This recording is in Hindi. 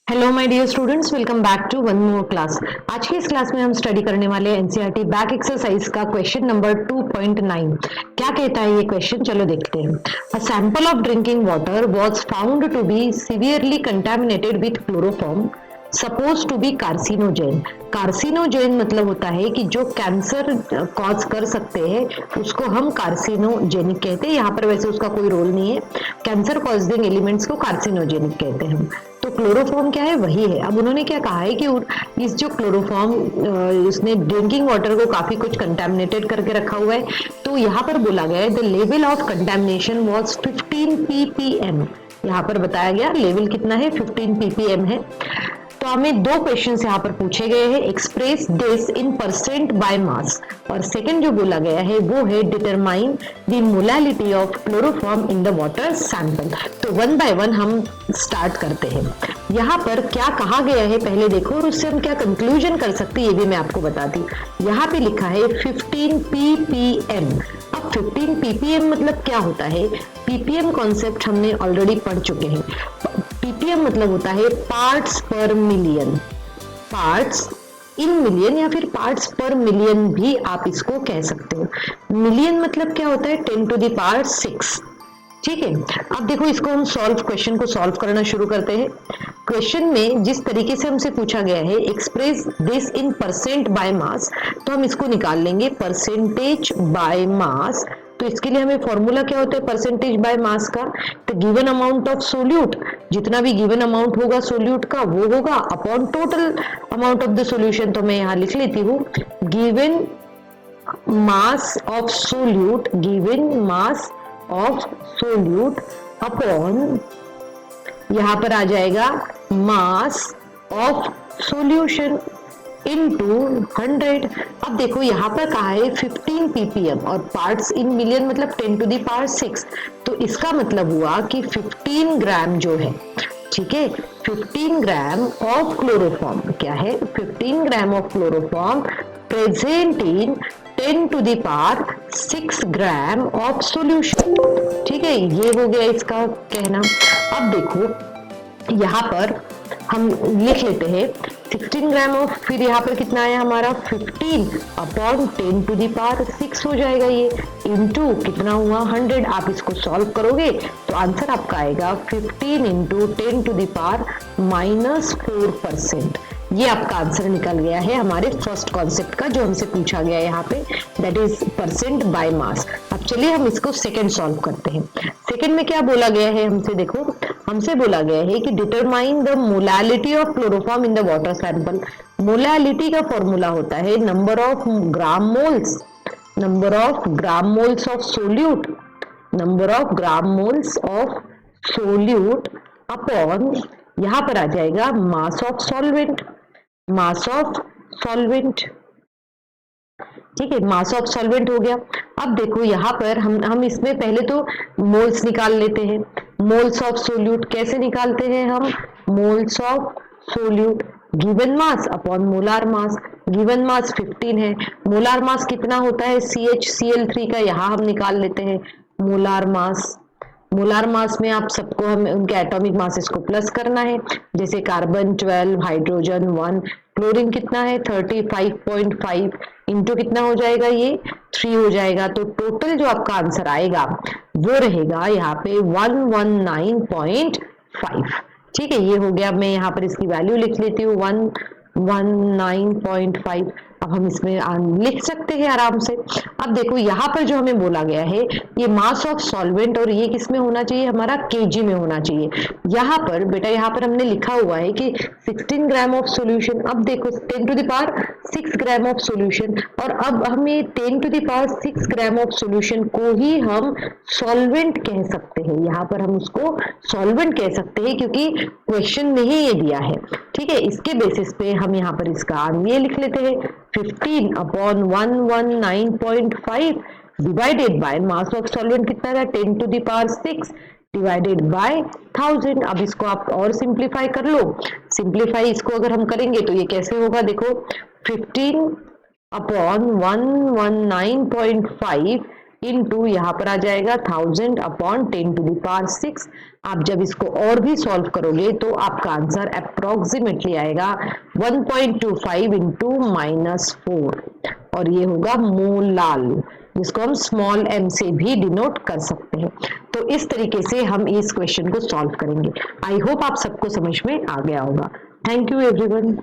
Hello my dear students, welcome back to one more class. आज की इस क्लास में हम स्टडी करने वाले हैं एनसीईआरटी बैक एक्सरसाइज का क्वेश्चन नंबर 2.9। क्या कहता है ये क्वेश्चन, चलो देखते हैं। A sample of drinking water was found to be severely contaminated with chloroform suppose to be carcinogen. Carcinogen मतलब होता है कि जो कैंसर कॉज कर सकते हैं उसको हम कार्सिनोजेनिक कहते हैं। यहाँ पर वैसे उसका कोई रोल नहीं है, कैंसर कॉजिंग एलिमेंट्स को कार्सिनोजेनिक कहते हैं। तो क्लोरोफॉर्म क्या है, वही है। अब उन्होंने क्या कहा है कि इस जो क्लोरोफॉर्म इसने ड्रिंकिंग वाटर को काफी कुछ कंटेमिनेटेड करके रखा हुआ है। तो यहाँ पर बोला गया है the level of contamination was 15 ppm। यहाँ पर बताया गया लेवल कितना है, 15 ppm है। तो हमें दो क्वेश्चंस यहाँ पर पूछे गए हैं, express this in percent by mass, और सेकंड जो बोला गया है वो है determine the molality of chloroform in the water sample. तो वन बाय वन हम स्टार्ट करते हैं। यहाँ पर क्या कहा गया है पहले देखो, और उससे हम क्या कंक्लूजन कर सकते हैं ये भी मैं आपको बताती हूँ। यहाँ पे लिखा है 15 ppm। अब 15 ppm मतलब क्या होता है, ppm कॉन्सेप्ट हमने ऑलरेडी पढ़ चुके हैं। ppm मतलब होता है पार्ट्स पर मिलियन, पार्ट्स इन मिलियन या फिर पार्ट्स पर मिलियन भी आप इसको कह सकते हो। मिलियन मतलब क्या होता है, 10 to the power 6। ठीक है, अब देखो इसको हम क्वेश्चन को सॉल्व करना शुरू करते हैं। क्वेश्चन में जिस तरीके से हमसे पूछा गया है express this in percent by mass, तो हम इसको निकाल लेंगे परसेंटेज बाय मास। तो इसके लिए हमें फॉर्मूला क्या होता है परसेंटेज बाय मास का, तो गिवन अमाउंट ऑफ सोल्यूट, जितना भी गिवन अमाउंट होगा सोल्यूट का वो होगा upon total amount of the solution. तो मैं यहाँ लिख लेती हूँ given mass of solute, given mass of solute upon, यहां पर आ जाएगा मास ऑफ सॉल्यूशन इनटू 100। अब देखो यहाँ पर कहा है 15 ppm और पार्ट्स इन मिलियन मतलब 10 to the power 6। तो इसका मतलब हुआ कि 15 ग्राम जो है, ठीक है, 15 ग्राम ऑफ क्लोरोफॉर्म क्या है, 15 gram of chloroform present in 10 to the power 6 gram of solution. ठीक है, ये हो गया इसका कहना। अब देखो यहाँ पर हम लिख लेते हैं 16 ग्राम ऑफ, फिर यहाँ पर कितना आया हमारा 15 अपॉन 10 to the power 6 हो जाएगा ये, इनटू कितना हुआ 100। आप इसको सॉल्व करोगे तो आंसर आपका आएगा 15 इंटू 10 to the power -4%। ये आपका आंसर निकल गया है हमारे फर्स्ट कॉन्सेप्ट का जो हमसे पूछा गया है यहाँ पे, that is percent by mass. अब चलिए हम इसको सेकंड सॉल्व करते हैं। सेकंड में क्या बोला गया है हमसे, देखो हमसे बोला गया है कि determine the molality of chloroform in the water sample. Molality का फॉर्मूला होता है number of gram moles, number of gram moles of solute, number of gram moles of solute upon, यहां पर आ जाएगा mass of solvent, mass of solvent. ठीक है, मास ऑफ सॉल्वेंट हो गया। अब देखो यहाँ पर हम इसमें पहले तो मोल्स निकाल लेते हैं। मोल्स ऑफ सोल्यूट कैसे निकालते हैं हम, moles of solute given mass upon molar mass. Given mass 15 है, मोलार मास कितना होता है CHCl3 का, यहाँ हम निकाल लेते हैं मोलार मास। मोलार मास में आप सबको हम उनके एटॉमिक मासेस को प्लस करना है, जैसे कार्बन 12, हाइड्रोजन 1, क्लोरीन कितना है 35.5 इंटू कितना हो जाएगा ये 3 हो जाएगा। तो टोटल जो आपका आंसर आएगा वो रहेगा यहाँ पे 119.5। ठीक है, ये हो गया। मैं यहाँ पर इसकी वैल्यू लिख लेती हूँ 119.5। अब हम इसमें लिख सकते हैं आराम से। अब देखो यहाँ पर जो हमें बोला गया है ये मास ऑफ सॉल्वेंट, और ये किस में होना चाहिए हमारा केजी में होना चाहिए। यहाँ पर बेटा यहाँ पर हमने लिखा हुआ है कि 16 ग्राम ऑफ सॉल्यूशन। अब देखो 10 to the power 6 gram of solution, और अब हमें 10 to the power 6 gram of solution को ही हम सॉल्वेंट कह सकते हैं। यहाँ पर हम उसको सॉल्वेंट कह सकते हैं क्योंकि क्वेश्चन में ही ये दिया है। ठीक है, इसके बेसिस पे हम यहाँ पर इसका ये लिख लेते हैं 15 upon 119.5 divided by mass of solvent कितना था 10 to the power 6 divided by 1000। अब इसको आप और सिंप्लीफाई कर लो। सिंप्लीफाई इसको अगर हम करेंगे तो ये कैसे होगा, देखो 15 अपॉन 119.5 इनटू यहाँ पर आ जाएगा 1000 अपॉन 10 टू द पावर 6। आप जब इसको और भी सॉल्व करोगे तो आपका आंसर अप्रोक्सीमेटली आएगा 1.25 इंटू -4 और ये होगा मोलाल, जिसको हम स्मॉल m से भी डिनोट कर सकते हैं। तो इस तरीके से हम इस क्वेश्चन को सॉल्व करेंगे। आई होप आप सबको समझ में आ गया होगा। Thank you everyone.